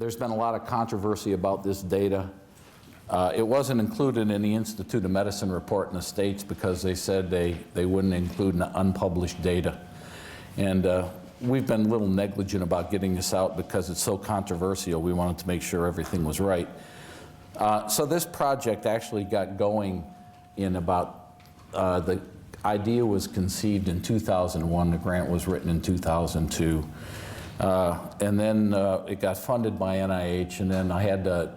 There's been a lot of controversy about this data. It wasn't included in the Institute of Medicine report in the States because they said they wouldn't include unpublished data. And we've been a little negligent about getting this out because it's so controversial. We wanted to make sure everything was right. So this project actually got going in about, the idea was conceived in 2001, the grant was written in 2002. And then it got funded by NIH, and then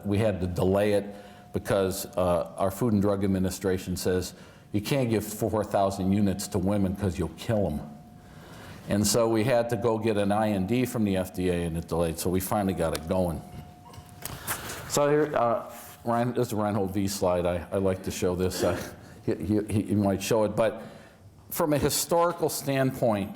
we had to delay it because our Food and Drug Administration says you can't give 4,000 units to women because you'll kill them. And so we had to go get an IND from the FDA, and it delayed, so we finally got it going. So here, this is a Reinhold V slide. I like to show this. He might show it, but from a historical standpoint,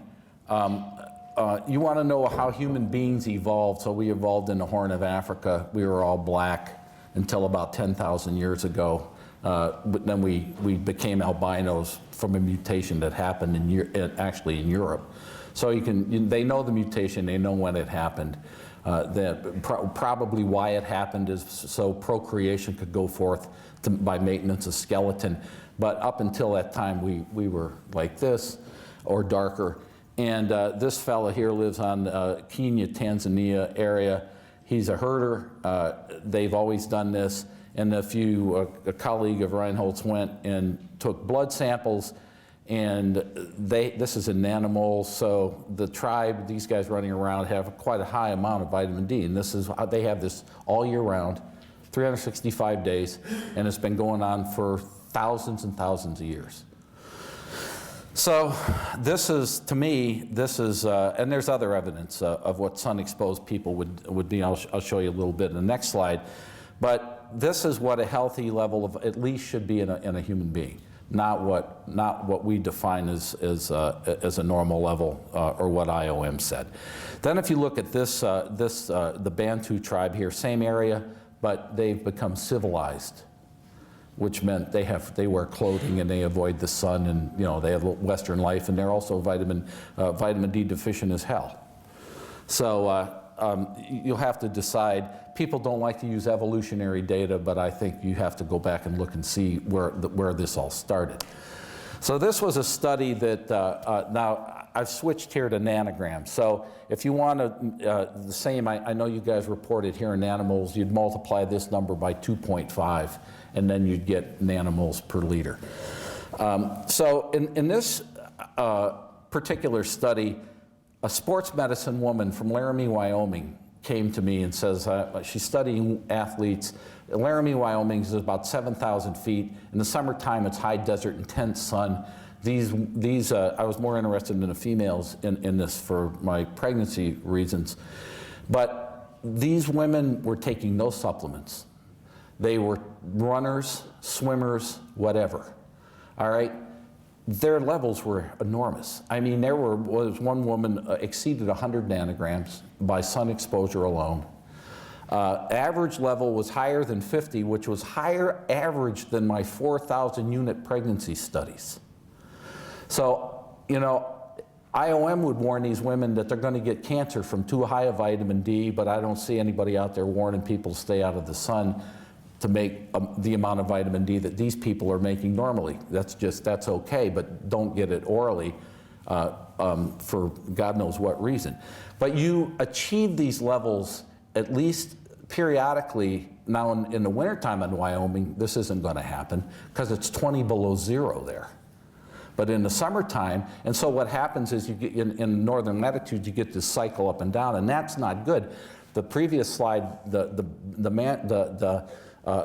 you want to know how human beings evolved. So we evolved in the Horn of Africa. We were all black until about 10,000 years ago. But then we became albinos from a mutation that happened actually in Europe. So they know the mutation, they know when it happened. Probably why it happened is so procreation could go forth by maintenance of skeleton. But up until that time, we were like this or darker. And this fella here lives on Kenya, Tanzania area. He's a herder. They've always done this. And a colleague of Reinhold's went and took blood samples, and this is an animal, so the tribe, these guys running around have quite a high amount of vitamin D, and they have this all year round, 365 days, and it's been going on for thousands and thousands of years. So this is, to me, and there's other evidence of what sun-exposed people would be. I'll show you a little bit in the next slide. But this is what a healthy level of at least should be in a human being, not what we define as a normal level or what IOM said. Then if you look at the Bantu tribe here, same area, but they've become civilized, which meant they wear clothing and they avoid the sun, and they have Western life, and they're also vitamin D deficient as hell. So you'll have to decide. People don't like to use evolutionary data, but I think you have to go back and look and see where this all started. So this was a study that, now I've switched here to nanograms. So if you want the same, I know you guys reported here in animals, you'd multiply this number by 2.5, and then you'd get nanomoles per liter. So in this particular study, a sports medicine woman from Laramie, Wyoming came to me and says she's studying athletes. Laramie, Wyoming is about 7,000 feet. In the summertime, it's high desert, intense sun. I was more interested in the females in this for my pregnancy reasons. But these women were taking no supplements. They were runners, swimmers, whatever, all right? Their levels were enormous. I mean, there was one woman exceeded 100 nanograms by sun exposure alone. Average level was higher than 50, which was higher average than my 4,000 unit pregnancy studies. So, IOM would warn these women that they're going to get cancer from too high a vitamin D, but I don't see anybody out there warning people to stay out of the sun to make the amount of vitamin D that these people are making normally. That's okay, but don't get it orally for God knows what reason. But you achieve these levels at least periodically. Now in the wintertime in Wyoming, this isn't gonna happen because it's 20 below zero there. But in the summertime, and so what happens is you get in northern latitudes, you get this cycle up and down, and that's not good. The previous slide, the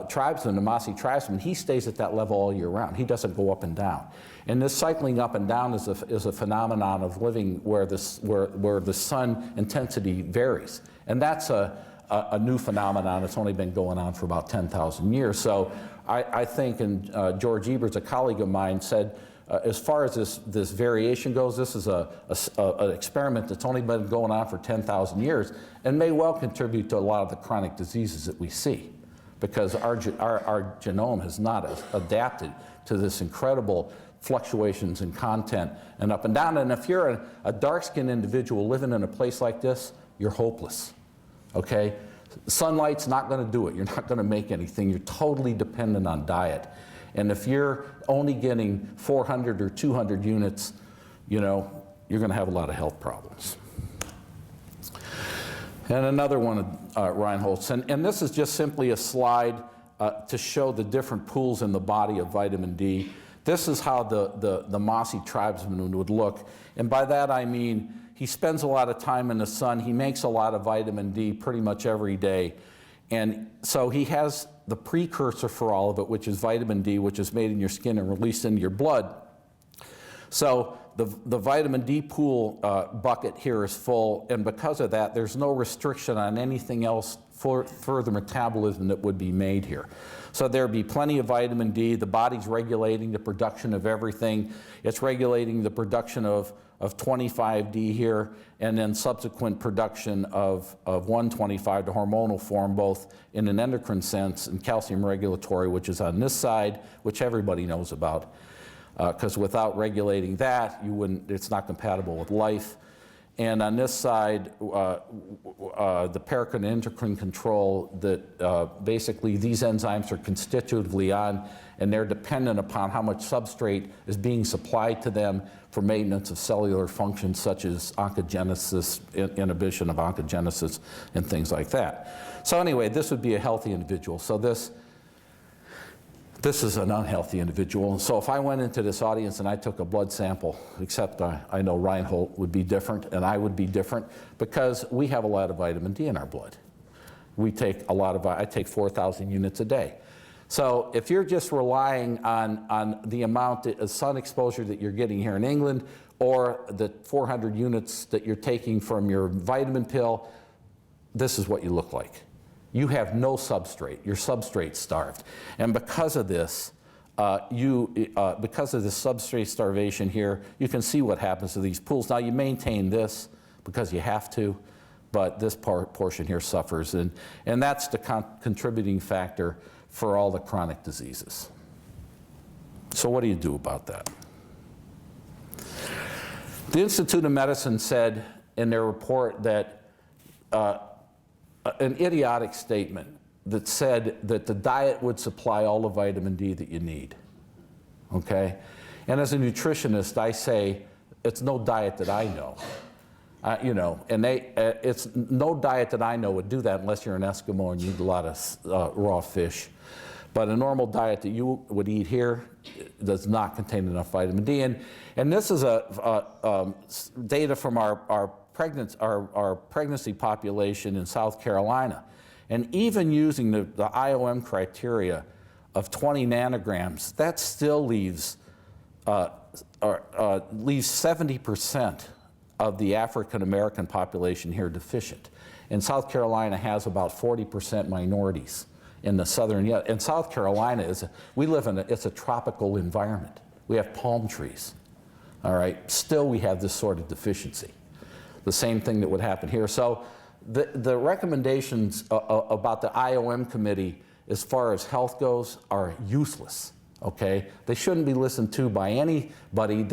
tribesman, the Maasai tribesman, he stays at that level all year round. He doesn't go up and down. And this cycling up and down is a phenomenon of living where the sun intensity varies. And that's a new phenomenon. It's only been going on for about 10,000 years. So I think, and George Eber's, a colleague of mine, said, as far as this variation goes, this is an experiment that's only been going on for 10,000 years and may well contribute to a lot of the chronic diseases that we see, because our genome has not adapted to this incredible fluctuations in content and up and down. And if you're a dark-skinned individual living in a place like this, you're hopeless, okay? Sunlight's not going to do it. You're not going to make anything. You're totally dependent on diet. And if you're only getting 400 or 200 units, you know, you're going to have a lot of health problems. And another one of Reinhold's, and this is just simply a slide to show the different pools in the body of vitamin D. This is how the mossy tribesman would look. And by that I mean he spends a lot of time in the sun. He makes a lot of vitamin D pretty much every day. And so he has the precursor for all of it, which is vitamin D, which is made in your skin and released into your blood. So the vitamin D pool bucket here is full, and because of that, there's no restriction on anything else for further metabolism that would be made here. So there'd be plenty of vitamin D. The body's regulating the production of everything. It's regulating the production of 25D here, and then subsequent production of 125 to hormonal form, both in an endocrine sense and calcium regulatory, which is on this side, which everybody knows about. Because without regulating that, you wouldn't, it's not compatible with life. And on this side, the paracrine endocrine control, that basically these enzymes are constitutively on, and they're dependent upon how much substrate is being supplied to them for maintenance of cellular functions such as oncogenesis, inhibition of oncogenesis, and things like that. So anyway, this would be a healthy individual. So this is an unhealthy individual. And so if I went into this audience and I took a blood sample, except I know Reinhold would be different and I would be different because we have a lot of vitamin D in our blood. We take a lot of, I take 4,000 units a day. So if you're just relying on the amount of sun exposure that you're getting here in England or the 400 units that you're taking from your vitamin pill, this is what you look like. You have no substrate. Your substrate's starved. And because of this, because of this substrate starvation here, you can see what happens to these pools. Now you maintain this because you have to, but this portion here suffers. And that's the contributing factor for all the chronic diseases. So what do you do about that? The Institute of Medicine said in their report that an idiotic statement that said that the diet would supply all the vitamin D that you need, okay? And as a nutritionist, I say, it's no diet that I know. You know, and it's no diet that I know would do that unless you're an Eskimo and you eat a lot of raw fish. But a normal diet that you would eat here does not contain enough vitamin D. And this is data from our pregnancy population in South Carolina. And even using the IOM criteria of 20 nanograms, that still leaves 70% of the African American population here deficient. And South Carolina has about 40% minorities in the southern, and South Carolina it's a tropical environment. We have palm trees, all right? Still we have this sort of deficiency. The same thing that would happen here. So the recommendations about the IOM committee as far as health goes are useless, okay? They shouldn't be listened to by anybody.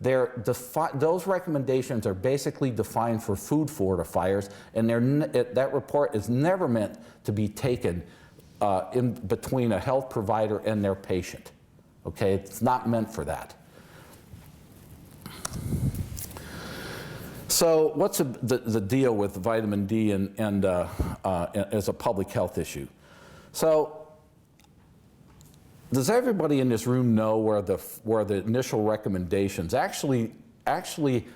Those recommendations are basically defined for food fortifiers, and that report is never meant to be taken in between a health provider and their patient, okay? It's not meant for that. So what's the deal with vitamin D and as a public health issue? So does everybody in this room know where the initial recommendations, actually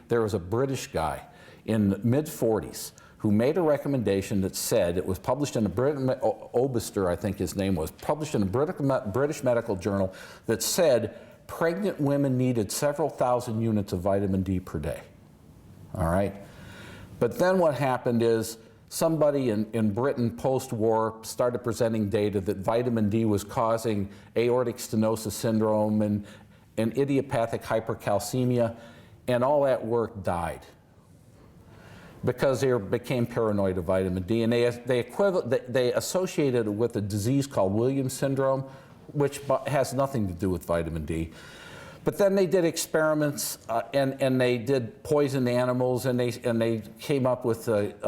there was a British guy in the mid-40s who made a recommendation that said, it was published in a Obister, I think his name was, published in a British medical journal that said pregnant women needed several thousand units of vitamin D per day. All right? But then what happened is somebody in Britain post-war started presenting data that vitamin D was causing aortic stenosis syndrome and idiopathic hypercalcemia, and all that work died because they became paranoid of vitamin D, and they associated it with a disease called Williams syndrome, which has nothing to do with vitamin D. But then they did experiments and they did poison animals, and they came up with aortic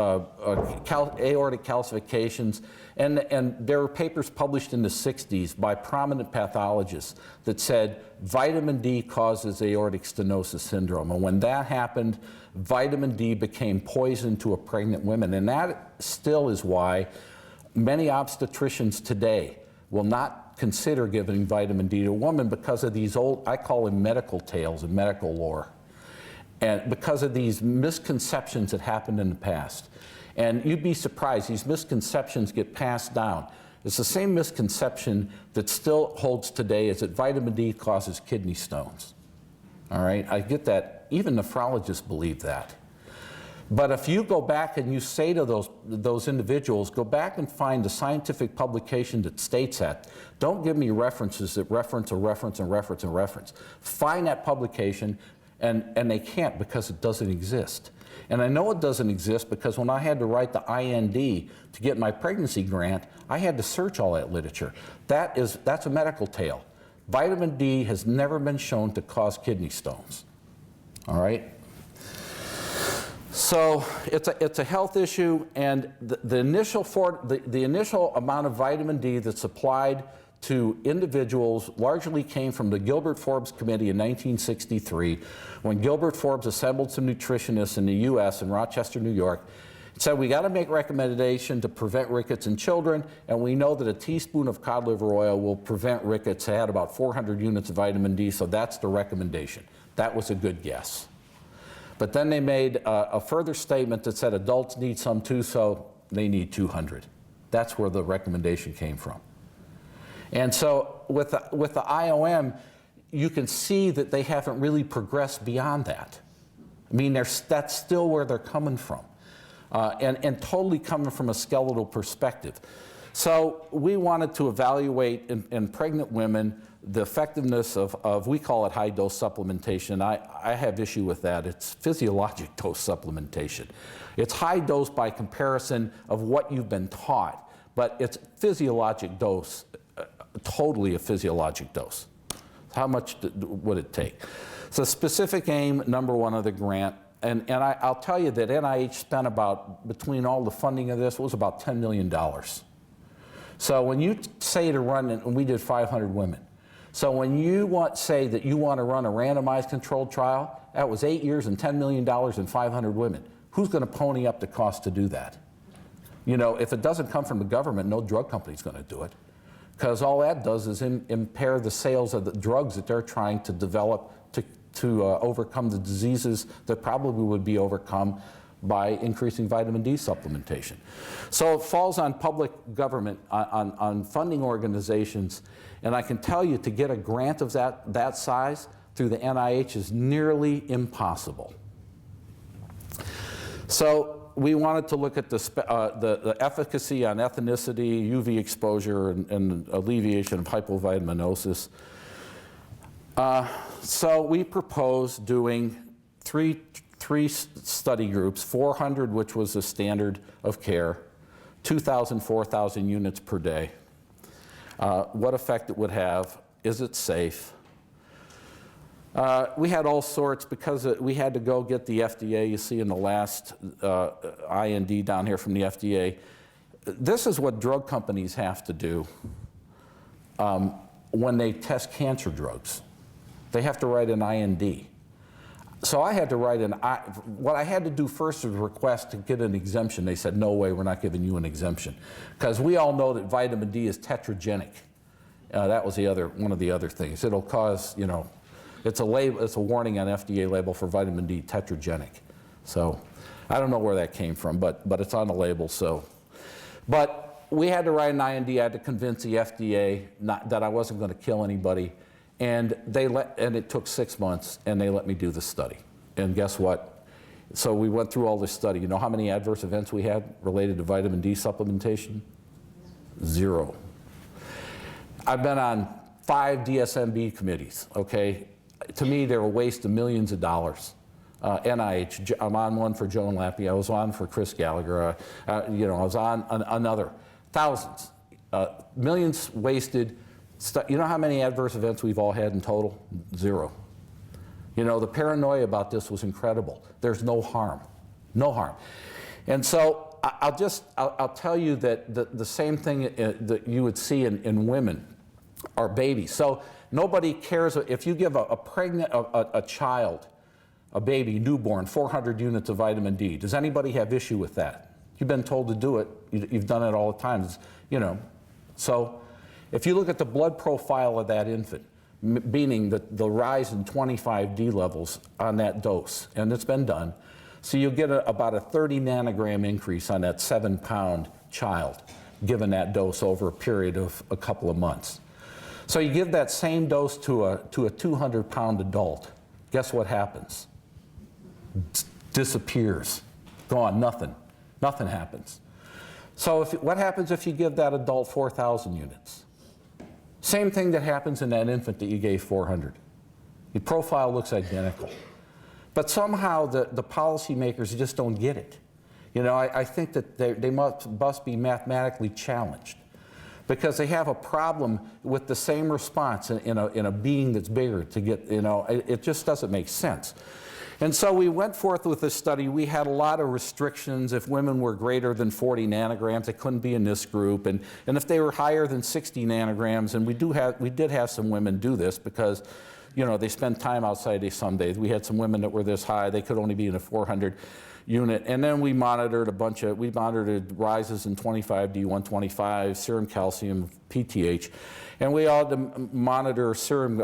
calcifications, and there were papers published in the 60s by prominent pathologists that said vitamin D causes aortic stenosis syndrome, and when that happened, vitamin D became poison to a pregnant woman, and that still is why many obstetricians today will not consider giving vitamin D to a woman because of these old, I call them medical tales and medical lore, and because of these misconceptions that happened in the past. And you'd be surprised, these misconceptions get passed down. It's the same misconception that still holds today, is that vitamin D causes kidney stones. All right, I get that. Even nephrologists believe that. But if you go back and you say to those individuals, go back and find a scientific publication that states that. Don't give me references that reference a reference and reference and reference. Find that publication, and they can't because it doesn't exist. And I know it doesn't exist because when I had to write the IND to get my pregnancy grant, I had to search all that literature. That's a medical tale. Vitamin D has never been shown to cause kidney stones. All right? So it's a health issue, and the initial amount of vitamin D that's supplied to individuals largely came from the Gilbert Forbes Committee in 1963, when Gilbert Forbes assembled some nutritionists in the U.S. in Rochester, New York, and said we got to make recommendation to prevent rickets in children, and we know that a teaspoon of cod liver oil will prevent rickets. It had about 400 units of vitamin D, so that's the recommendation. That was a good guess. But then they made a further statement that said adults need some too, so they need 200. That's where the recommendation came from. And so with the IOM, you can see that they haven't really progressed beyond that. I mean, that's still where they're coming from, and totally coming from a skeletal perspective. So we wanted to evaluate in pregnant women the effectiveness of, we call it high dose supplementation. I have issue with that. It's physiologic dose supplementation. It's high dose by comparison of what you've been taught, but it's physiologic dose, totally a physiologic dose. How much would it take? So specific aim, #1 of the grant, and I'll tell you that NIH spent about, between all the funding of this, it was about $10 million. So when you say to run, and we did 500 women, so when you say that you want to run a randomized controlled trial, that was 8 years and $10 million and 500 women. Who's going to pony up the cost to do that? You know, if it doesn't come from the government, no drug company's going to do it, because all that does is impair the sales of the drugs that they're trying to develop to overcome the diseases that probably would be overcome by increasing vitamin D supplementation. So it falls on public government, on funding organizations, and I can tell you to get a grant of that size through the NIH is nearly impossible. So we wanted to look at the efficacy on ethnicity, UV exposure, and alleviation of hypovitaminosis. So we proposed doing three study groups, 400, which was the standard of care, 2,000, 4,000 units per day. What effect it would have, is it safe? We had all sorts, because we had to go get the FDA, you see in the last IND down here from the FDA. This is what drug companies have to do when they test cancer drugs. They have to write an IND. So I had to write what I had to do first was request to get an exemption. They said, no way, we're not giving you an exemption. Because we all know that vitamin D is tetragenic. That was one of the other things. It'll cause, you know, it's a warning on FDA label for vitamin D, tetragenic. So I don't know where that came from, but it's on the label, so. But we had to write an IND. I had to convince the FDA that I wasn't going to kill anybody. And it took 6 months, and they let me do the study. And guess what? So we went through all this study. You know how many adverse events we had related to vitamin D supplementation? 0. I've been on 5 DSMB committees, okay? To me, they're a waste of millions of dollars. NIH, I'm on one for Joan Lappy. I was on for Chris Gallagher. You know, I was on another. Thousands. Millions wasted. You know how many adverse events we've all had in total? 0. You know, the paranoia about this was incredible. There's no harm, no harm. And so I'll tell you that the same thing that you would see in women are babies. So nobody cares if you give a child, a baby, newborn, 400 units of vitamin D. Does anybody have issue with that? You've been told to do it. You've done it all the time. You know, so if you look at the blood profile of that infant, meaning the rise in 25D levels on that dose, and it's been done, so you'll get about a 30 nanogram increase on that 7-pound child given that dose over a period of a couple of months. So you give that same dose to a 200-pound adult. Guess what happens? Disappears. Gone. Nothing. Nothing happens. So what happens if you give that adult 4,000 units? Same thing that happens in that infant that you gave 400. The profile looks identical. But somehow the policymakers just don't get it. You know, I think that they must be mathematically challenged, because they have a problem with the same response in a being that's bigger to get, you know, it just doesn't make sense. And so we went forth with this study. We had a lot of restrictions. If women were greater than 40 nanograms, they couldn't be in this group. And if they were higher than 60 nanograms, and we did have some women do this because, you know, they spend time outside some days. We had some women that were this high. They could only be in a 400 unit. And then we monitored we monitored rises in 25D, 125, serum calcium, PTH. And we all monitor serum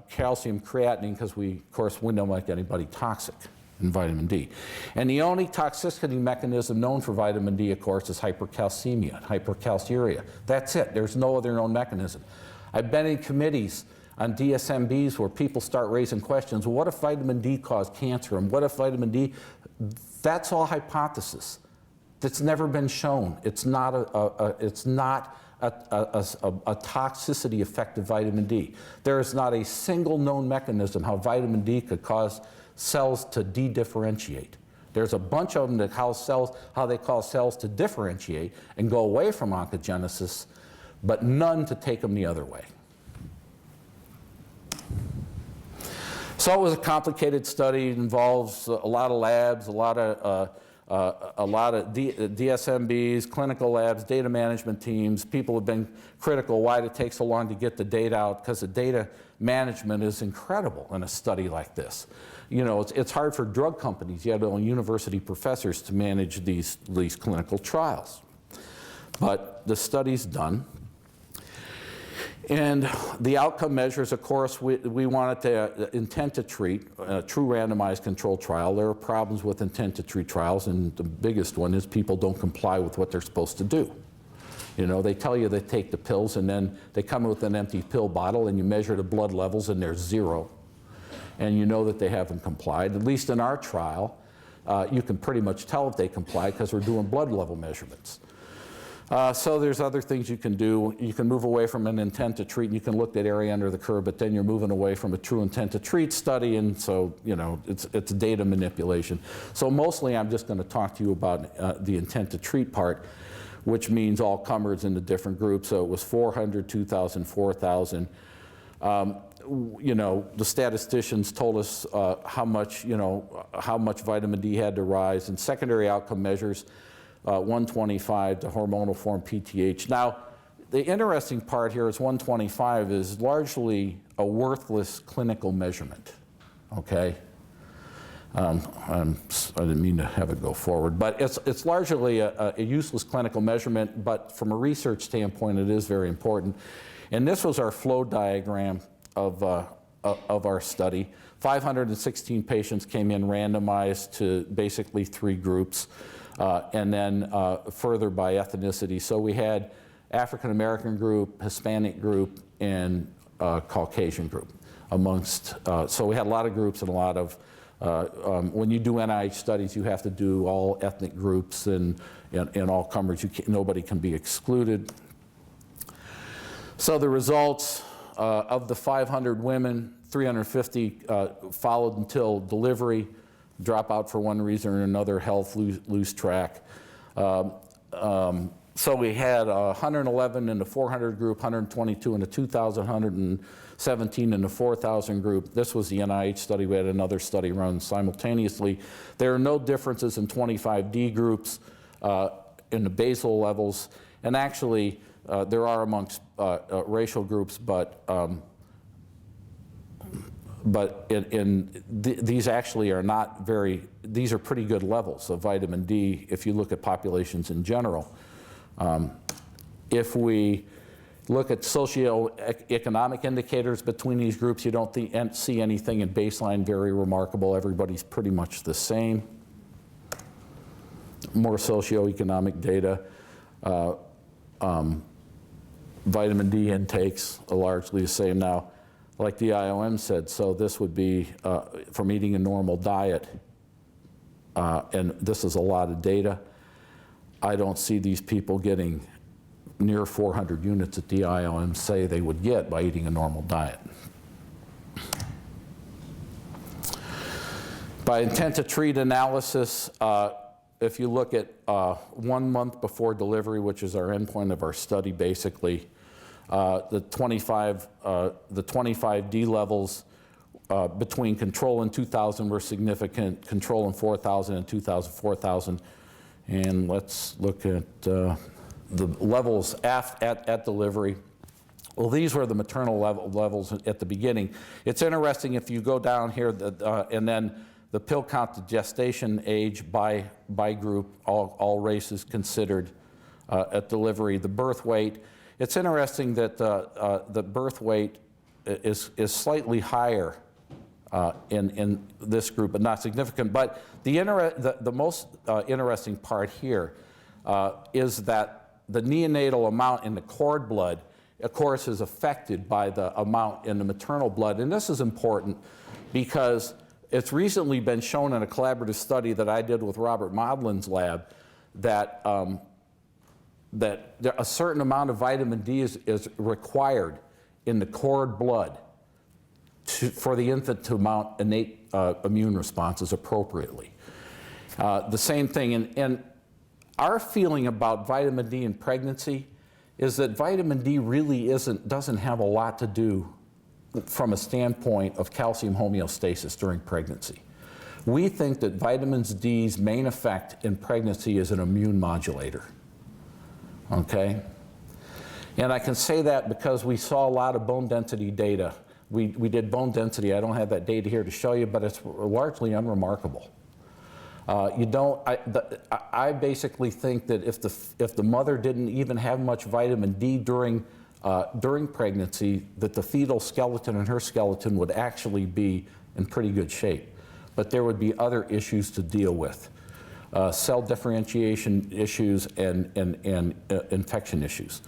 calcium creatinine because we don't like anybody toxic in vitamin D. And the only toxicity mechanism known for vitamin D, of course, is hypercalcemia, hypercalciuria. That's it. There's no other known mechanism. I've been in committees on DSMBs where people start raising questions. Well, what if vitamin D caused cancer? And what if vitamin D? That's all hypothesis. That's never been shown. It's not a toxicity effect of vitamin D. There is not a single known mechanism how vitamin D could cause cells to de-differentiate. There's a bunch of them that how they cause cells to differentiate and go away from oncogenesis, but none to take them the other way. So it was a complicated study. It involves a lot of labs, a lot of DSMBs, clinical labs, data management teams. People have been critical why it takes so long to get the data out, because the data management is incredible in a study like this. You know, it's hard for drug companies, yet on university professors, to manage these clinical trials. But the study's done. And the outcome measures, of course, we wanted to intent to treat, a true randomized controlled trial. There are problems with intent to treat trials, and the biggest one is people don't comply with what they're supposed to do. You know, they tell you they take the pills, and then they come with an empty pill bottle, and you measure the blood levels, and they're 0. And you know that they haven't complied. At least in our trial, you can pretty much tell if they comply because we're doing blood level measurements. So there's other things you can do. You can move away from an intent to treat, and you can look at area under the curve, but then you're moving away from a true intent to treat study, and so, you know, it's data manipulation. So mostly I'm just going to talk to you about the intent to treat part, which means all comers in the different groups. So it was 400, 2,000, 4,000. You know, the statisticians told us how much vitamin D had to rise, and secondary outcome measures, 125 to hormonal form PTH. Now, the interesting part here is 125 is largely a worthless clinical measurement, okay? I didn't mean to have it go forward, but it's largely a useless clinical measurement, but from a research standpoint, it is very important. And this was our flow diagram of our study. 516 patients came in randomized to basically 3 groups. And then further by ethnicity. So we had African American group, Hispanic group, and Caucasian group amongst, so we had a lot of groups and a lot of, when you do NIH studies, you have to do all ethnic groups and all comers. Nobody can be excluded. So the results of the 500 women, 350 followed until delivery. Drop out for one reason or another, health, lose track. So we had 111 in the 400 group, 122 in the 2,000, 17 in the 4,000 group. This was the NIH study. We had another study run simultaneously. There are no differences in 25D groups in the basal levels, and actually there are amongst racial groups, but these actually are not very, these are pretty good levels of vitamin D if you look at populations in general. If we look at socioeconomic indicators between these groups, you don't see anything in baseline very remarkable. Everybody's pretty much the same. More socioeconomic data. Vitamin D intakes are largely the same now. Like the IOM said, so this would be from eating a normal diet, and this is a lot of data. I don't see these people getting near 400 units that the IOM say they would get by eating a normal diet. By intent to treat analysis, if you look at 1 month before delivery, which is our endpoint of our study basically, the 25D levels between control and 2,000 were significant, control in 4,000 and 2,000, 4,000. And let's look at the levels at delivery. Well, these were the maternal levels at the beginning. It's interesting if you go down here and then the pill count to gestation age by group, all races considered at delivery, the birth weight. It's interesting that the birth weight is slightly higher in this group, but not significant. But the most interesting part here is that the neonatal amount in the cord blood, of course, is affected by the amount in the maternal blood. And this is important because it's recently been shown in a collaborative study that I did with Robert Modlin's lab that a certain amount of vitamin D is required in the cord blood for the infant to mount innate immune responses appropriately. The same thing, and our feeling about vitamin D in pregnancy is that vitamin D really doesn't have a lot to do from a standpoint of calcium homeostasis during pregnancy. We think that vitamin D's main effect in pregnancy is an immune modulator. Okay? And I can say that because we saw a lot of bone density data. We did bone density. I don't have that data here to show you, but it's largely unremarkable. I basically think that if the mother didn't even have much vitamin D during pregnancy, that the fetal skeleton and her skeleton would actually be in pretty good shape. But there would be other issues to deal with. Cell differentiation issues and infection issues.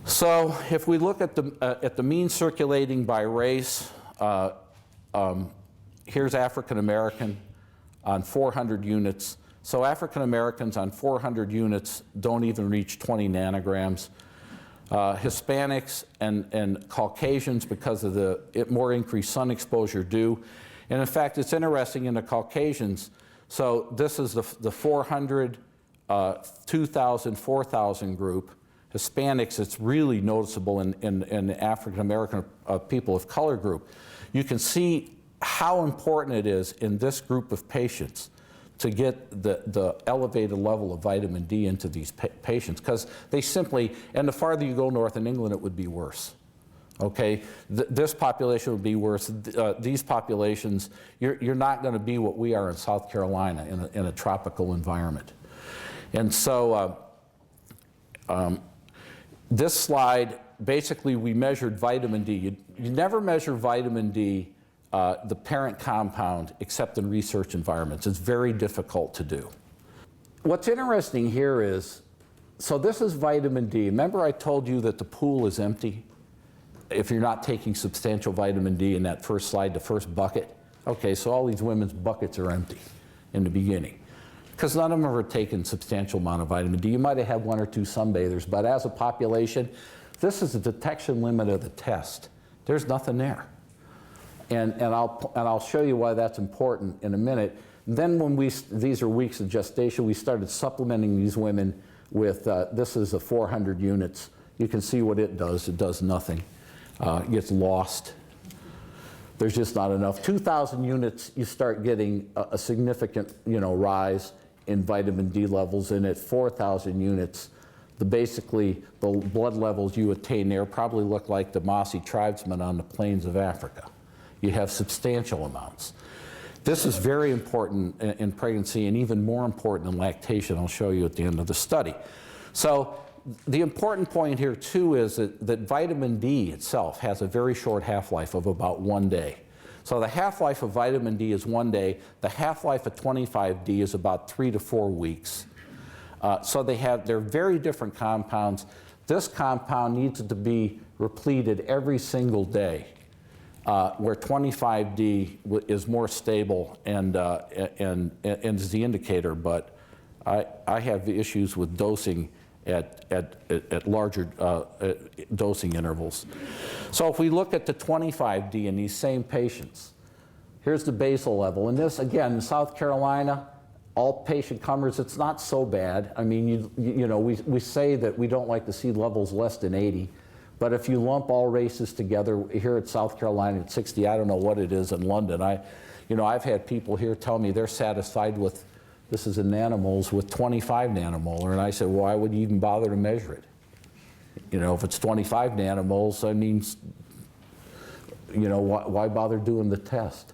So if we look at the mean circulating by race, here's African American on 400 units. So African Americans on 400 units don't even reach 20 nanograms. Hispanics and Caucasians, because of the more increased sun exposure, do. And in fact, it's interesting in the Caucasians. So this is the 400, 2,000, 4,000 group. Hispanics, it's really noticeable in the African American people of color group. You can see how important it is in this group of patients to get the elevated level of vitamin D into these patients, because they simply, and the farther you go north in England, it would be worse. Okay, this population would be worse. These populations, you're not going to be what we are in South Carolina in a tropical environment. And so this slide, basically we measured vitamin D. You never measure vitamin D, the parent compound, except in research environments. It's very difficult to do. What's interesting here is, so this is vitamin D. Remember I told you that the pool is empty if you're not taking substantial vitamin D in that first slide, the first bucket? Okay, so all these women's buckets are empty in the beginning, because none of them have taken substantial amount of vitamin D. You might have had 1 or 2 sunbathers, but as a population, this is the detection limit of the test. There's nothing there. And I'll show you why that's important in a minute. Then when these are weeks of gestation, we started supplementing these women with, this is a 400 units. You can see what it does. It does nothing. gets lost. There's just not enough. 2,000 units, you start getting a significant, rise in vitamin D levels, and at 4,000 units, basically the blood levels you attain there probably look like the Mossi tribesmen on the plains of Africa. You have substantial amounts. This is very important in pregnancy and even more important in lactation. I'll show you at the end of the study. So the important point here too is that vitamin D itself has a very short half-life of about 1 day. So the half-life of vitamin D is 1 day. The half-life of 25D is about 3 to 4 weeks. So they're very different compounds. This compound needs to be repleted every single day, where 25D is more stable and is the indicator. But I have issues with dosing at larger dosing intervals. So if we look at the 25D in these same patients, here's the basal level. And this, again, in South Carolina, all patient comers, it's not so bad. I mean, we say that we don't like to see levels less than 80, but if you lump all races together, here at South Carolina at 60, I don't know what it is in London. I've had people here tell me they're satisfied with, this is in nanomoles, with 25 nanomolar, and I said, well, why would you even bother to measure it? If it's 25 nanomoles, I mean, why bother doing the test?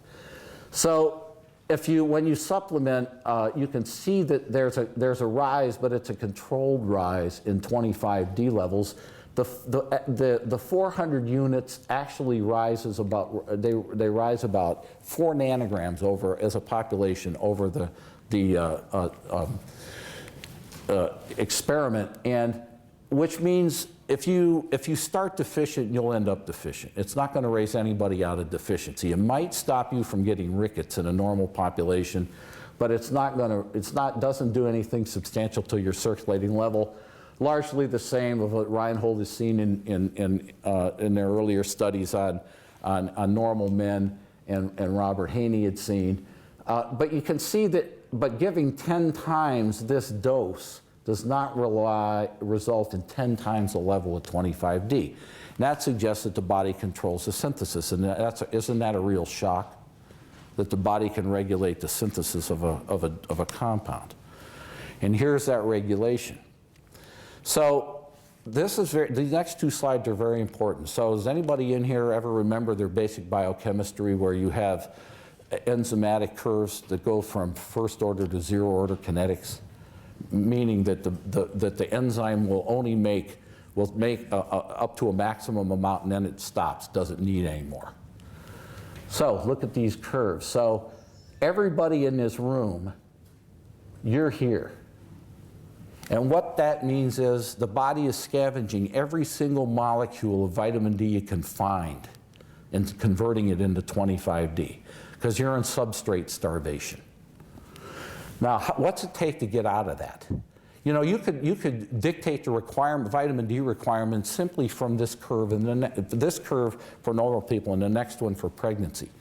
So when you supplement, you can see that there's a rise, but it's a controlled rise in 25D levels. The 400 units actually rises about, they rise about 4 nanograms over as a population over the experiment, and which means if you start deficient, you'll end up deficient. It's not going to raise anybody out of deficiency. It might stop you from getting rickets in a normal population, but doesn't do anything substantial to your circulating level. Largely the same of what Reinhold has seen in their earlier studies on normal men and Robert Haney had seen. But you can see that, but giving 10 times this dose does not result in 10 times the level of 25D. And that suggests that the body controls the synthesis, and isn't that a real shock? That the body can regulate the synthesis of a compound. And here's that regulation. So the next 2 slides are very important. So does anybody in here ever remember their basic biochemistry where you have enzymatic curves that go from first order to 0 order kinetics? Meaning that the enzyme will only make up to a maximum amount and then it stops, doesn't need any more. So look at these curves. So everybody in this room, you're here. And what that means is the body is scavenging every single molecule of vitamin D you can find and converting it into 25D because you're in substrate starvation. Now, what's it take to get out of that? You could dictate the vitamin D requirement simply from this curve, and then this curve for normal people, and the next one for pregnancy.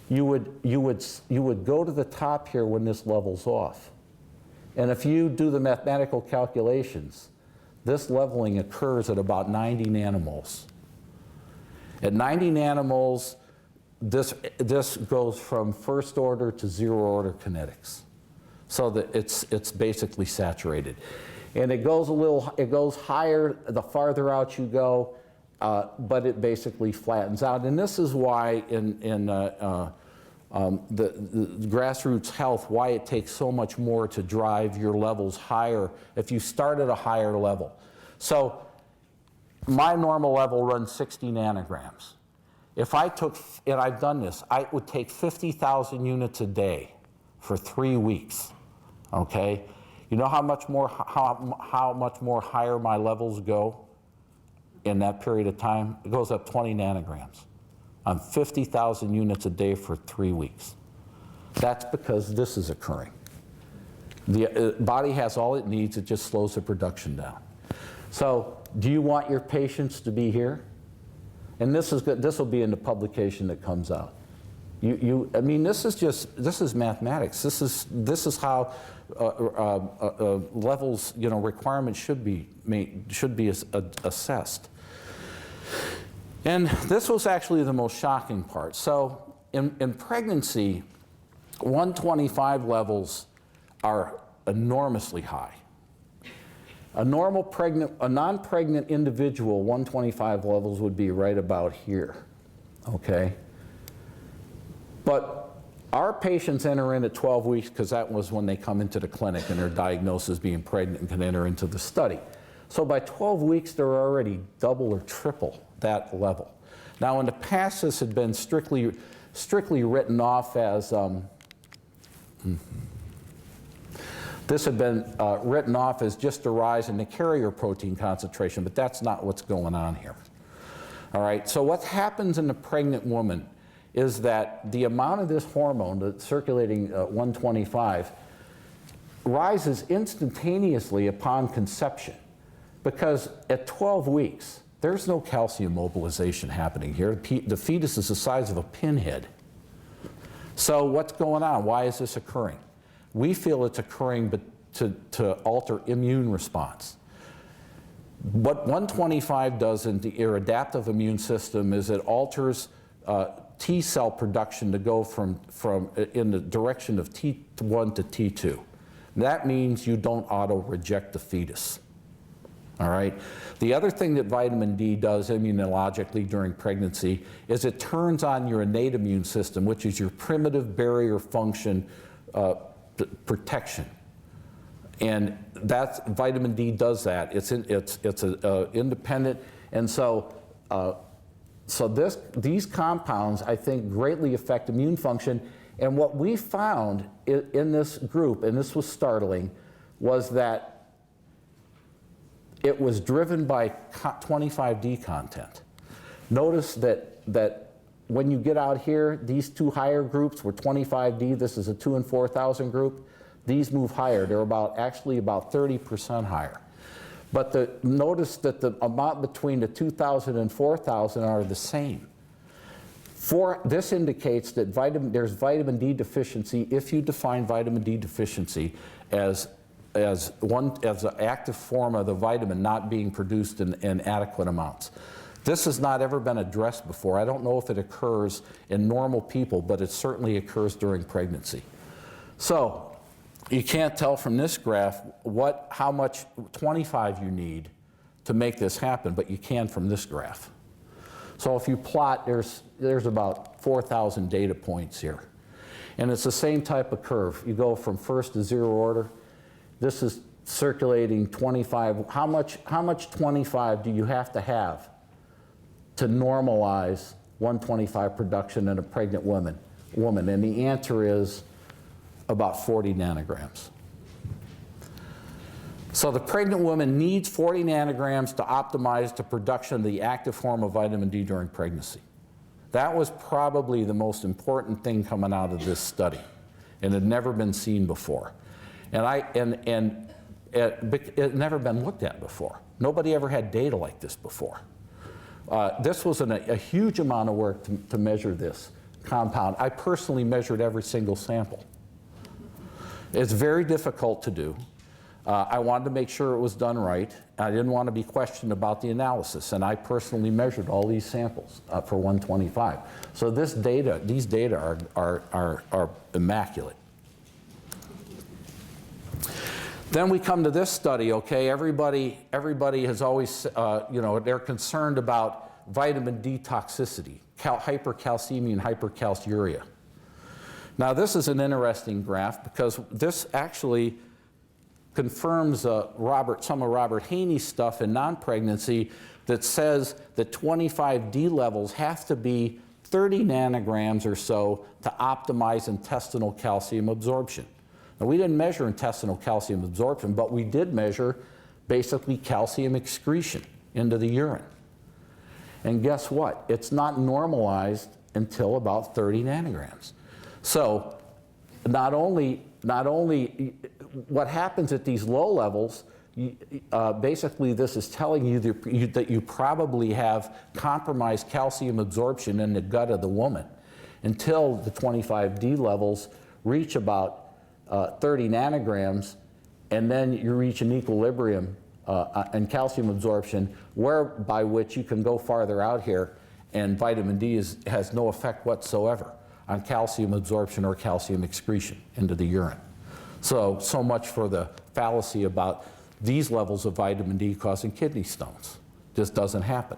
You would go to the top here when this level's off, and if you do the mathematical calculations, this leveling occurs at about 90 nanomoles. At 90 nanomoles, this goes from first order to 0 order kinetics. So that it's basically saturated, and it goes higher the farther out you go, but it basically flattens out. And this is why in the grassroots health, why it takes so much more to drive your levels higher if you start at a higher level. So my normal level runs 60 nanograms. If I took, and I've done this, I would take 50,000 units a day for 3 weeks. Okay, you know how much more higher my levels go in that period of time? It goes up 20 nanograms on 50,000 units a day for 3 weeks. That's because this is occurring. The body has all it needs, it just slows the production down. So, do you want your patients to be here? And this is good. This will be in the publication that comes out. I mean, this is mathematics. This is how levels, requirements should be assessed. And this was actually the most shocking part. So in pregnancy, 125 levels are enormously high. A non-pregnant individual, 125 levels would be right about here, okay? But our patients enter in at 12 weeks because that was when they come into the clinic and they're diagnosed as being pregnant and can enter into the study. So by 12 weeks, they're already double or triple that level. Now, in the past, this had been strictly written off as just a rise in the carrier protein concentration, but that's not what's going on here. All right, so what happens in the pregnant woman is that the amount of this hormone, the circulating 125, rises instantaneously upon conception, because at 12 weeks, there's no calcium mobilization happening here. The fetus is the size of a pinhead. So what's going on? Why is this occurring? We feel it's occurring to alter immune response. What 125 does in your adaptive immune system is it alters T cell production to go from in the direction of T1 to T2. That means you don't auto-reject the fetus. All right. The other thing that vitamin D does immunologically during pregnancy is it turns on your innate immune system, which is your primitive barrier function protection. And that's, vitamin D does that. It's independent, and so these compounds, I think, greatly affect immune function. And what we found in this group, and this was startling, was that it was driven by 25D content. Notice that when you get out here, these two higher groups were 25D. This is a 2 and 4,000 group. These move higher. They're actually about 30% higher. But notice that the amount between the 2,000 and 4,000 are the same. This indicates that there's vitamin D deficiency if you define vitamin D deficiency as an active form of the vitamin not being produced in adequate amounts. This has not ever been addressed before. I don't know if it occurs in normal people, but it certainly occurs during pregnancy. So you can't tell from this graph how much 25 you need to make this happen, but you can from this graph. So if you plot, there's about 4,000 data points here. And it's the same type of curve. You go from first to zero order. This is circulating 25. How much 25 do you have to normalize 125 production in a pregnant woman? And the answer is about 40 nanograms. So the pregnant woman needs 40 nanograms to optimize the production of the active form of vitamin D during pregnancy. That was probably the most important thing coming out of this study, and had never been seen before. And it had never been looked at before. Nobody ever had data like this before. This was a huge amount of work to measure this compound. I personally measured every single sample. It's very difficult to do. I wanted to make sure it was done right. I didn't want to be questioned about the analysis, and I personally measured all these samples for 125. So these data are immaculate. Then we come to this study, okay? Everybody has always, they're concerned about vitamin D toxicity, hypercalcemia and hypercalciuria. Now this is an interesting graph because this actually confirms some of Robert Haney's stuff in non-pregnancy that says that 25D levels have to be 30 nanograms or so to optimize intestinal calcium absorption. Now, we didn't measure intestinal calcium absorption, but we did measure basically calcium excretion into the urine. And guess what? It's not normalized until about 30 nanograms. So not only what happens at these low levels, basically this is telling you that you probably have compromised calcium absorption in the gut of the woman until the 25D levels reach about 30 nanograms, and then you reach an equilibrium in calcium absorption, by which you can go farther out here And vitamin D has no effect whatsoever on calcium absorption or calcium excretion into the urine. So much for the fallacy about these levels of vitamin D causing kidney stones. Just doesn't happen.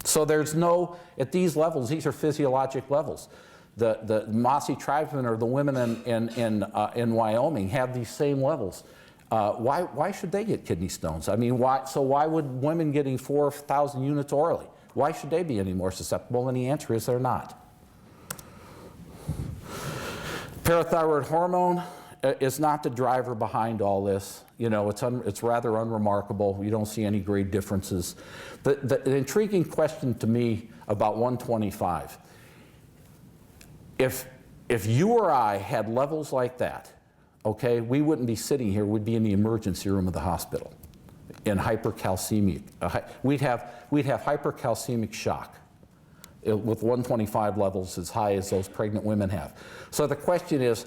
So there's no, at these levels, these are physiologic levels. The Mossy tribesmen or the women in Wyoming have these same levels. Why should they get kidney stones? I mean, why would women getting 4,000 units orally, why should they be any more susceptible? And the answer is they're not. Parathyroid hormone is not the driver behind all this. You know, it's rather unremarkable. You don't see any great differences. The intriguing question to me about 125, if you or I had levels like that, okay, we wouldn't be sitting here, we'd be in the emergency room of the hospital in hypercalcemic. We'd have hypercalcemic shock with 125 levels as high as those pregnant women have. So the question is,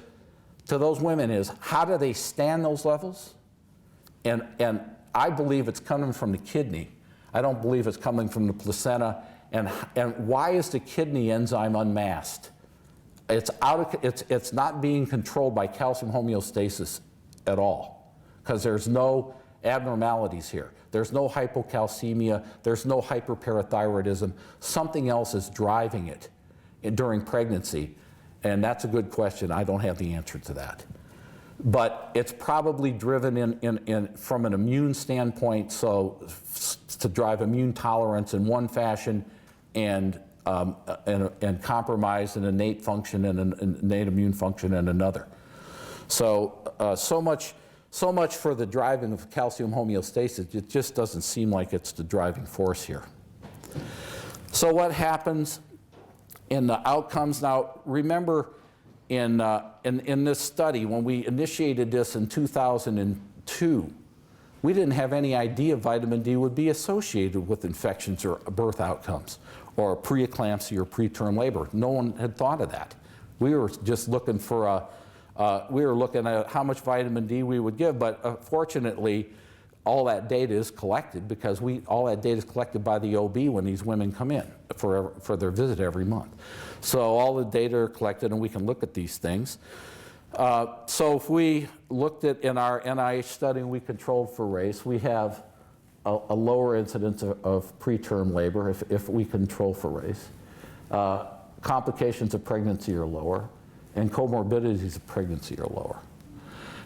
to those women is, how do they stand those levels? And I believe it's coming from the kidney. I don't believe it's coming from the placenta. And why is the kidney enzyme unmasked? It's not being controlled by calcium homeostasis at all, because there's no abnormalities here. There's no hypocalcemia, there's no hyperparathyroidism. Something else is driving it during pregnancy, and that's a good question. I don't have the answer to that. But it's probably driven from an immune standpoint, so to drive immune tolerance in one fashion and compromise an innate function and an innate immune function in another. So much for the driving of calcium homeostasis. It just doesn't seem like it's the driving force here. So what happens in the outcomes? Now, remember in this study, when we initiated this in 2002, we didn't have any idea vitamin D would be associated with infections or birth outcomes, or preeclampsia or preterm labor. No one had thought of that. We were just looking for we were looking at how much vitamin D we would give, but fortunately, all that data is collected because all that data is collected by the OB when these women come in for their visit every month. So all the data are collected and we can look at these things. So if we looked at in our NIH study and we controlled for race, we have a lower incidence of preterm labor if we control for race. Complications of pregnancy are lower, and comorbidities of pregnancy are lower.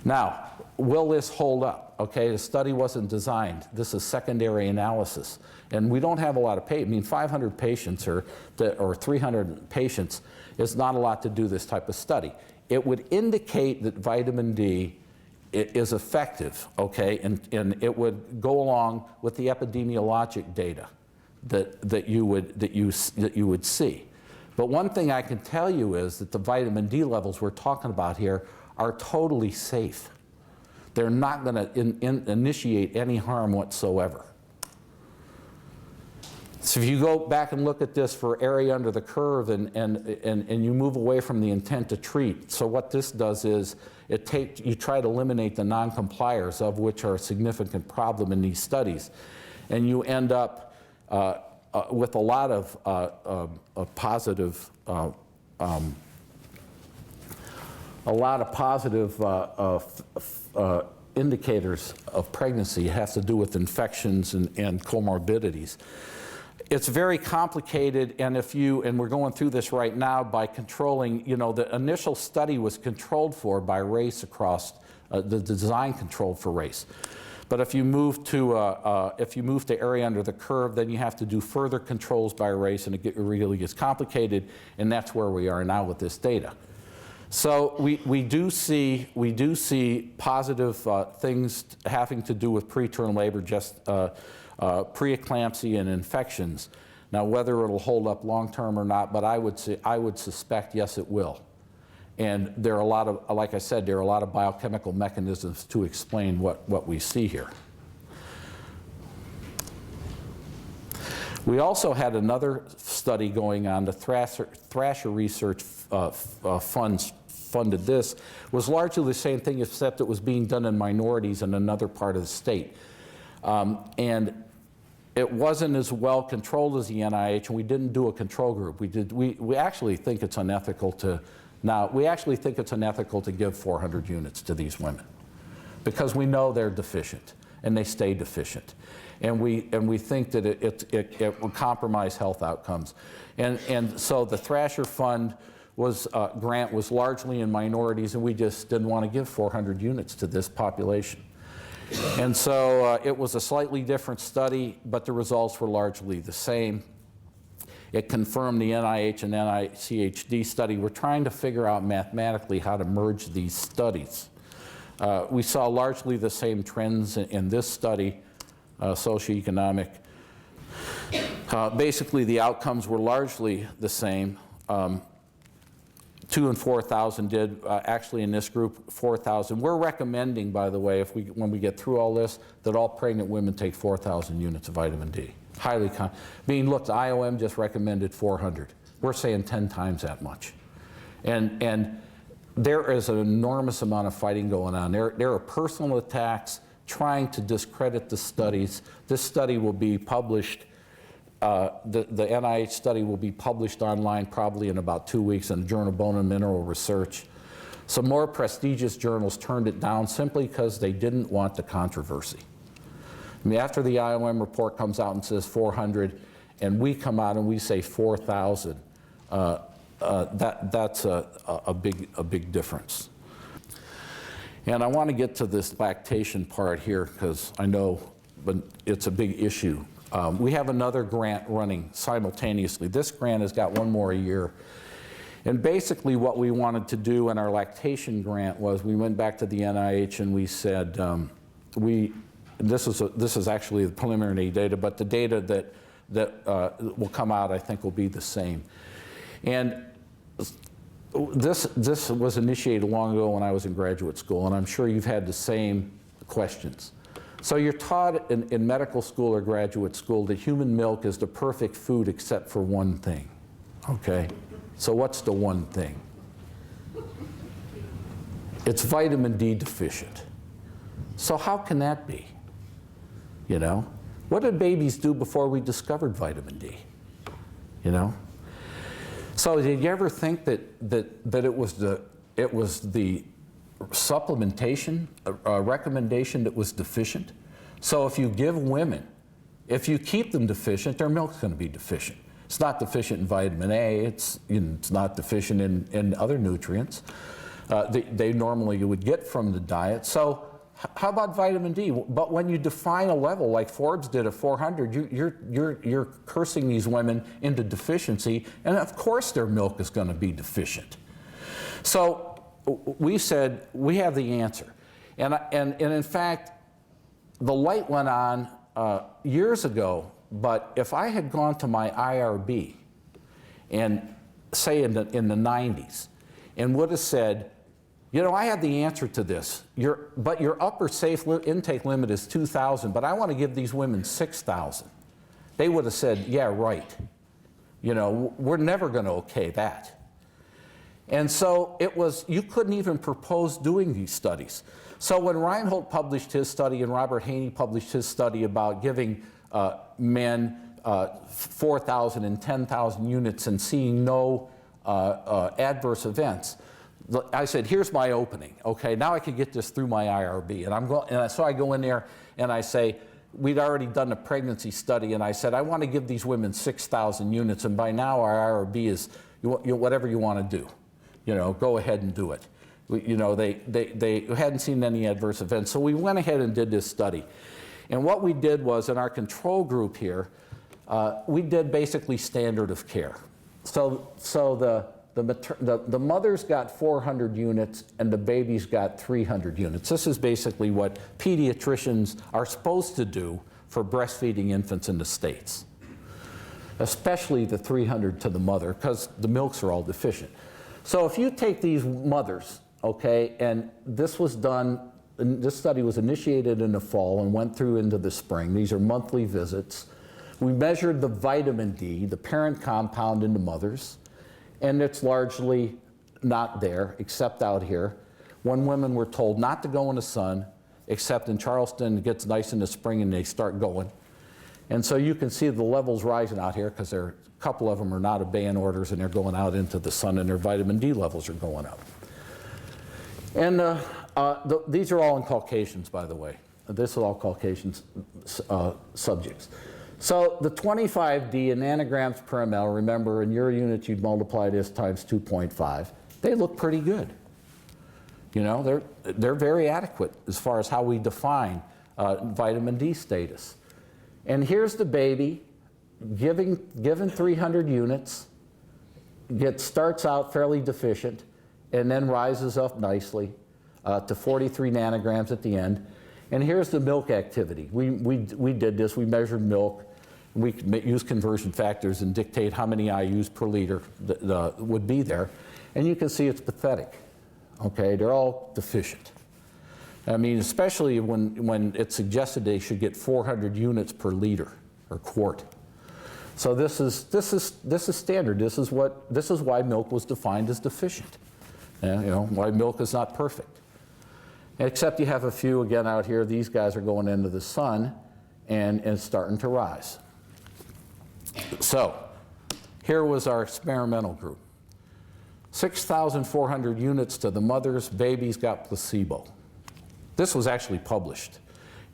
Now, will this hold up? Okay, the study wasn't designed. This is secondary analysis. And we don't have a lot of patients. I mean, 500 patients or 300 patients is not a lot to do this type of study. It would indicate that vitamin D is effective, okay, and it would go along with the epidemiologic data that you would see. But one thing I can tell you is that the vitamin D levels we're talking about here are totally safe. They're not going to initiate any harm whatsoever. So if you go back and look at this for area under the curve and you move away from the intent to treat, so what this does is you try to eliminate the non-compliers, of which are a significant problem in these studies, and you end up with a lot of positive indicators of pregnancy. It has to do with infections and comorbidities. It's very complicated, and we're going through this right now by controlling, the initial study was controlled for by race across, the design controlled for race. But if you move to area under the curve, then you have to do further controls by race, and it really gets complicated, and that's where we are now with this data. So we do see positive things having to do with preterm labor, just preeclampsia and infections. Now, whether it'll hold up long term or not, but I would suspect yes, it will. And there are a lot of, like I said, there are a lot of biochemical mechanisms to explain what we see here. We also had another study going on. The Thrasher Research funds funded this. Was largely the same thing, except it was being done in minorities in another part of the state. And it wasn't as well controlled as the NIH, and we didn't do a control group. We actually think it's unethical to, give 400 units to these women because we know they're deficient and they stay deficient. And we think that it will compromise health outcomes. And so the Thrasher Fund grant was largely in minorities, and we just didn't want to give 400 units to this population. And so it was a slightly different study, but the results were largely the same. It confirmed the NIH and NICHD study. We're trying to figure out mathematically how to merge these studies. We saw largely the same trends in this study, socioeconomic. Basically, the outcomes were largely the same. 2,000 and 4,000 did, actually in this group, 4,000. We're recommending, by the way, when we get through all this, that all pregnant women take 4,000 units of vitamin D. Being looked, IOM just recommended 400. We're saying 10 times that much. And there is an enormous amount of fighting going on. There are personal attacks trying to discredit the studies. This study will be published, the NIH study will be published online probably in about 2 weeks in the Journal of Bone and Mineral Research. Some more prestigious journals turned it down simply because they didn't want the controversy. I mean, after the IOM report comes out and says 400, and we come out and we say 4,000, that's a big difference. And I want to get to this lactation part here because I know but it's a big issue. We have another grant running simultaneously. This grant has got one more a year. And basically what we wanted to do in our lactation grant was we went back to the NIH and we said, this is actually the preliminary data, but the data that will come out I think will be the same. And this was initiated long ago when I was in graduate school, and I'm sure you've had the same questions. So you're taught in medical school or graduate school that human milk is the perfect food except for one thing, okay? So what's the one thing? It's vitamin D deficient. So how can that be? You know? What did babies do before we discovered vitamin D? You know? So did you ever think that it was the supplementation recommendation that was deficient? So if you give women, if you keep them deficient, their milk's going to be deficient. It's not deficient in vitamin A, it's not deficient in other nutrients they normally would get from the diet. So how about vitamin D? But when you define a level like Forbes did at 400, you're cursing these women into deficiency, and of course their milk is going to be deficient. So we said we have the answer, and in fact, the light went on years ago. But if I had gone to my IRB, and say in the 90s, and would have said, you know, I have the answer to this, but your upper safe intake limit is 2,000, but I want to give these women 6,000. They would have said, yeah, right. You know, we're never going to okay that. And so it was, you couldn't even propose doing these studies. So when Reinhold published his study and Robert Haney published his study about giving men 4,000 and 10,000 units and seeing no adverse events, I said, here's my opening. Okay, now I can get this through my IRB. And so I go in there and I say, we'd already done a pregnancy study, and I said, I want to give these women 6,000 units, and by now our IRB is whatever you want to do. You know, go ahead and do it. You know, they hadn't seen any adverse events, so we went ahead and did this study. And what we did was, in our control group here, we did basically standard of care. So the mothers got 400 units and the babies got 300 units. This is basically what pediatricians are supposed to do for breastfeeding infants in the States, especially the 300 to the mother, because the milks are all deficient. So if you take these mothers, okay, and this was done, this study was initiated in the fall and went through into the spring. These are monthly visits. We measured the vitamin D, the parent compound in the mothers, and it's largely not there, except out here. When women were told not to go in the sun, except in Charleston, it gets nice in the spring and they start going. And so you can see the levels rising out here because a couple of them are not obeying orders and they're going out into the sun and their vitamin D levels are going up. And these are all in Caucasians, by the way. This is all Caucasian subjects. So the 25D in nanograms per ml, remember in your units you'd multiply this times 2.5. They look pretty good. You know, they're very adequate as far as how we define vitamin D status. And here's the baby given 300 units, starts out fairly deficient, and then rises up nicely to 43 nanograms at the end. And here's the milk activity. We did this, we measured milk. We could use conversion factors and dictate how many IUs per liter would be there. And you can see it's pathetic, okay? They're all deficient. I mean, especially when it's suggested they should get 400 units per liter or quart. So this is standard. This is why milk was defined as deficient. And, you know, why milk is not perfect. Except you have a few again out here. These guys are going into the sun and starting to rise. So here was our experimental group. 6,400 units to the mothers. Babies got placebo. This was actually published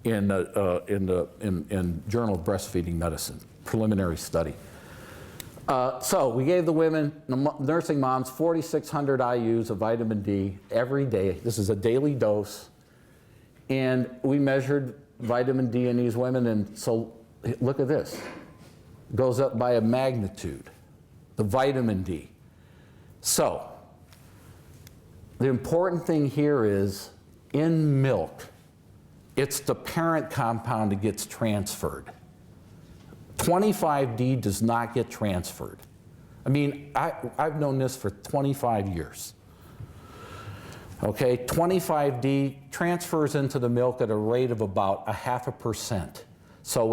in Journal of Breastfeeding Medicine, preliminary study. So we gave the women, nursing moms, 4,600 IUs of vitamin D every day. This is a daily dose. And we measured vitamin D in these women, and so look at this. Goes up by a magnitude, the vitamin D. So the important thing here is in milk, it's the parent compound that gets transferred. 25D does not get transferred. I mean, I've known this for 25 years. Okay, 25D transfers into the milk at a rate of about 0.5%. So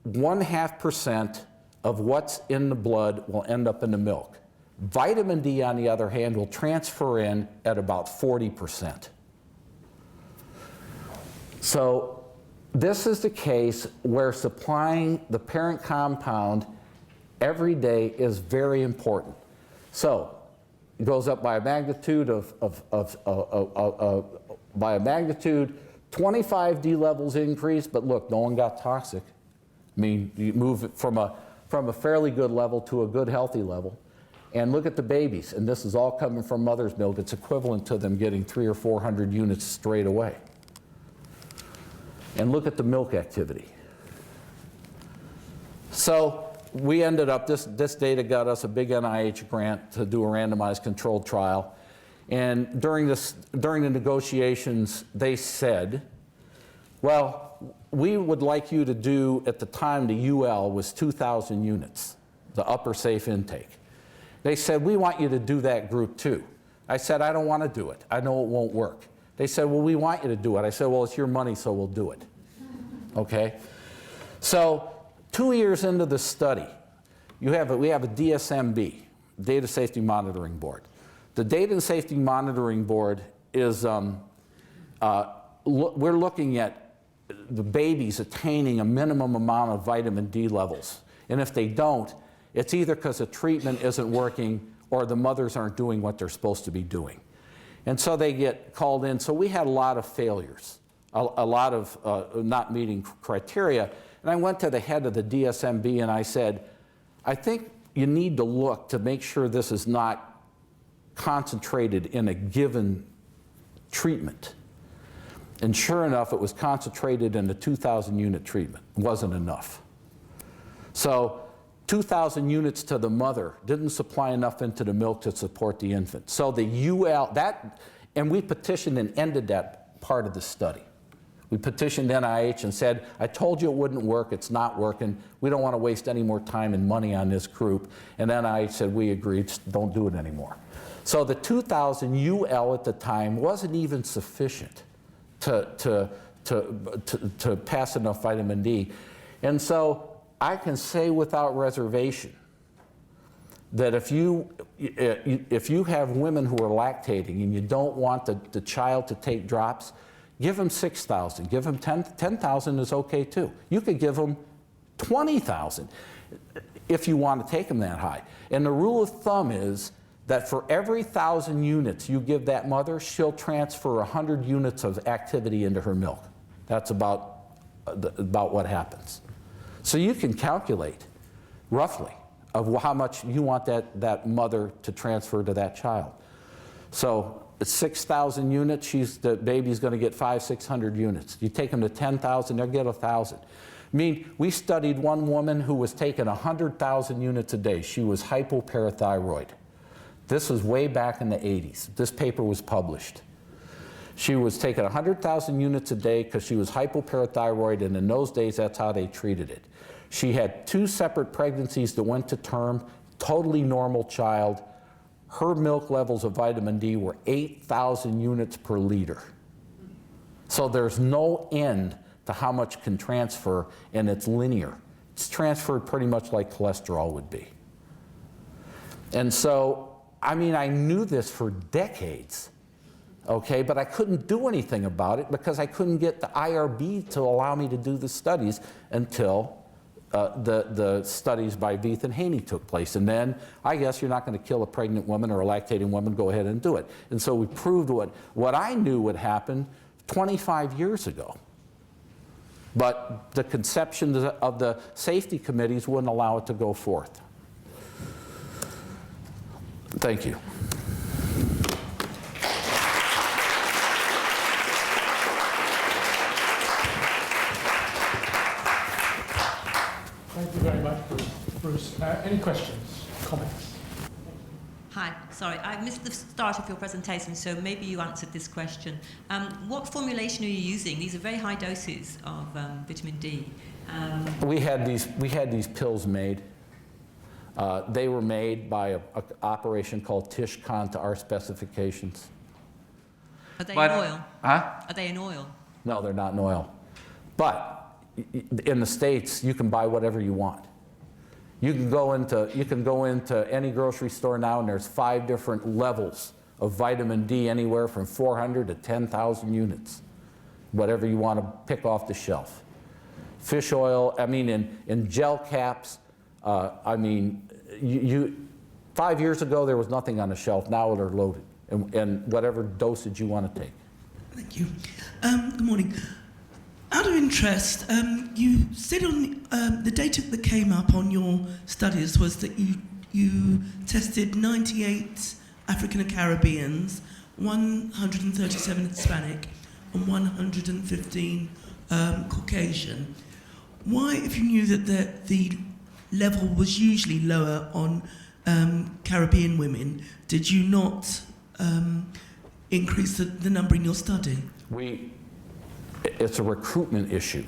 0.5% of what's in the blood will end up in the milk. Vitamin D, on the other hand, will transfer in at about 40%. So this is the case where supplying the parent compound every day is very important. So it goes up by a magnitude by a magnitude. 25D levels increase, but look, no one got toxic. I mean, you move it from a fairly good level to a good healthy level. And look at the babies, and this is all coming from mother's milk. It's equivalent to them getting 300 or 400 units straight away. And look at the milk activity. So we ended up, this data got us a big NIH grant to do a randomized controlled trial. And during the negotiations, they said, well, we would like you to do, at the time the UL was 2,000 units, the upper safe intake. They said, we want you to do that group too. I said, I don't want to do it. I know it won't work. They said, well, we want you to do it. I said, well, it's your money, so we'll do it. Okay? So 2 years into the study, we have a DSMB, Data Safety Monitoring Board. The Data Safety Monitoring Board is, we're looking at the babies attaining a minimum amount of vitamin D levels. And if they don't, it's either because the treatment isn't working or the mothers aren't doing what they're supposed to be doing. And so they get called in. So we had a lot of failures, a lot of not meeting criteria. And I went to the head of the DSMB and I said, I think you need to look to make sure this is not concentrated in a given treatment. And sure enough, it was concentrated in the 2,000 unit treatment. It wasn't enough. So 2,000 units to the mother didn't supply enough into the milk to support the infant. So the UL, and we petitioned and ended that part of the study. We petitioned NIH and said, I told you it wouldn't work, it's not working, we don't want to waste any more time and money on this group. And NIH said, we agreed, don't do it anymore. So the 2,000 UL at the time wasn't even sufficient to pass enough vitamin D. And so I can say without reservation that if you have women who are lactating and you don't want the child to take drops, Give them 6,000. Give them 10,000 is okay too. You could give them 20,000 if you want to take them that high. And the rule of thumb is that for every 1,000 units you give that mother, she'll transfer 100 units of activity into her milk. That's about what happens. So you can calculate roughly of how much you want that mother to transfer to that child. So it's 6,000 units, the baby's going to get 500-600 units. You take them to 10,000, they'll get 1,000. I mean, we studied one woman who was taking 100,000 units a day. She was hypoparathyroid. This was way back in the 80s. This paper was published. She was taking 100,000 units a day because she was hypoparathyroid, and in those days, that's how they treated it. She had 2 separate pregnancies that went to term, totally normal child. Her milk levels of vitamin D were 8,000 units per liter. So there's no end to how much can transfer, and it's linear. It's transferred pretty much like cholesterol would be. And so, I mean, I knew this for decades, okay, but I couldn't do anything about it because I couldn't get the IRB to allow me to do the studies until the studies by Veith and Haney took place. And then, I guess you're not going to kill a pregnant woman or a lactating woman, go ahead and do it. And so we proved what I knew would happen 25 years ago. But the conception of the safety committees wouldn't allow it to go forth. Thank you. Thank you very much, Bruce. Any questions, comments? Hi, sorry, I missed the start of your presentation, so maybe you answered this question. What formulation are you using? These are very high doses of vitamin D. We had these pills made. They were made by an operation called Tishcon to our specifications. Are they in oil? Huh? Are they in oil? No, they're not in oil. But in the States, you can buy whatever you want. You can go into any grocery store now, and there's 5 different levels of vitamin D, anywhere from 400 to 10,000 units, whatever you want to pick off the shelf. Fish oil, I mean, in gel caps. I mean, 5 years ago there was nothing on the shelf. Now they're loaded, and whatever dosage you want to take. Thank you. Good morning. Out of interest, you said on the data that came up on your studies was that you tested 98 African and Caribbeans, 137 Hispanic, and 115 Caucasian. Why, if you knew that the level was usually lower on Caribbean women, did you not increase the number in your study? It's a recruitment issue.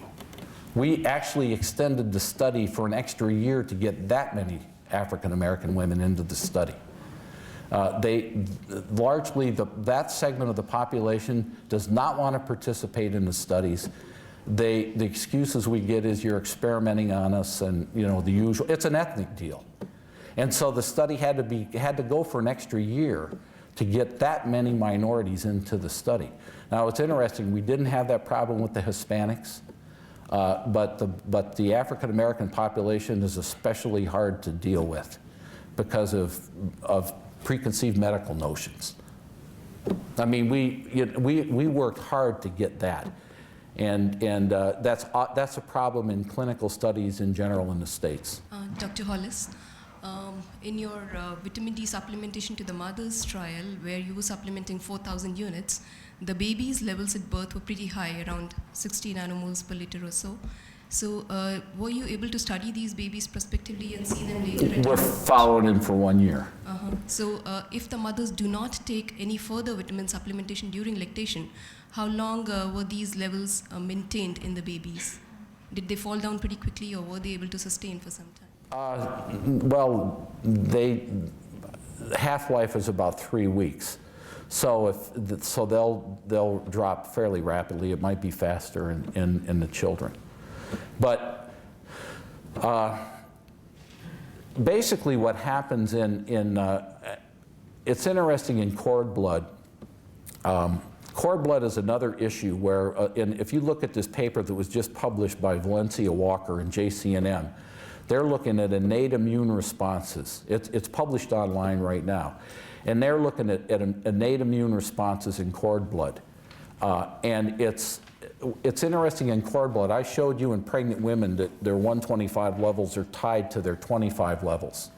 We actually extended the study for an extra year to get that many African American women into the study. Largely, that segment of the population does not want to participate in the studies. The excuses we get is you're experimenting on us, and the usual. It's an ethnic deal, and so the study had to go for an extra year to get that many minorities into the study. Now it's interesting. We didn't have that problem with the Hispanics, but the African American population is especially hard to deal with because of preconceived medical notions. I mean, we worked hard to get that. And that's a problem in clinical studies in general in the States. Dr. Hollis, in your vitamin D supplementation to the mother's trial, where you were supplementing 4,000 units, the baby's levels at birth were pretty high, around 60 nanomoles per liter or so. So were you able to study these babies prospectively and see them later? We're following them for 1 year. So if the mothers do not take any further vitamin supplementation during lactation, how long were these levels maintained in the babies? Did they fall down pretty quickly, or were they able to sustain for some time? Well, half-life is about 3 weeks. So they'll drop fairly rapidly. It might be faster in the children. But basically what happens it's interesting in cord blood. Cord blood is another issue where, and if you look at this paper that was just published by Valencia Walker and JCNM, they're looking at innate immune responses. It's published online right now. And they're looking at innate immune responses in cord blood. And it's interesting in cord blood. I showed you in pregnant women that their 125 levels are tied to their 25 levels.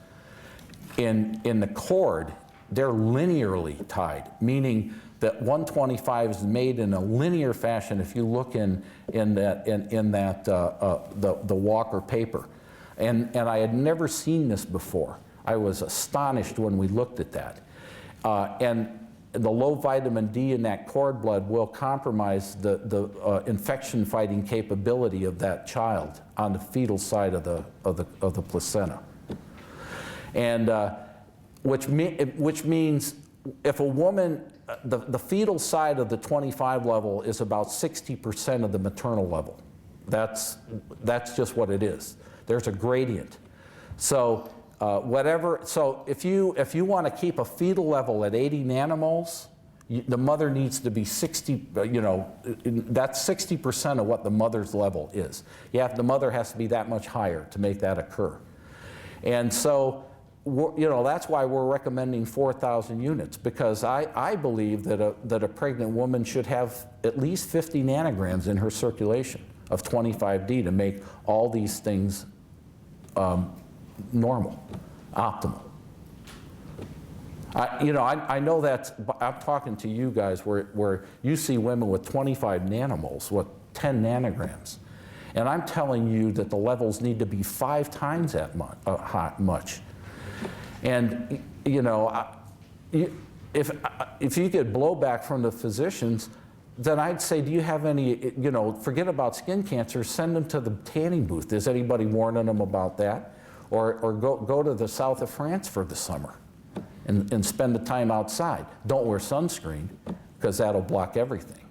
In the cord, they're linearly tied, meaning that 125 is made in a linear fashion if you look in the Walker paper. And I had never seen this before. I was astonished when we looked at that. And the low vitamin D in that cord blood will compromise the infection fighting capability of that child on the fetal side of the placenta. And which means if a woman, the fetal side of the 25 level is about 60% of the maternal level. That's just what it is. There's a gradient. So so if you want to keep a fetal level at 80 nanomoles, the mother needs to be 60, that's 60% of what the mother's level is. The mother has to be that much higher to make that occur. And so, that's why we're recommending 4,000 units, because I believe that a pregnant woman should have at least 50 nanograms in her circulation of 25D to make all these things normal, optimal. I know that I'm talking to you guys where you see women with 25 nanomoles, 10 nanograms. And I'm telling you that the levels need to be 5 times that much. And, if you get blowback from the physicians, then I'd say, do you have any, forget about skin cancer, send them to the tanning booth. Is anybody warning them about that? Or go to the south of France for the summer and spend the time outside. Don't wear sunscreen, because that'll block everything.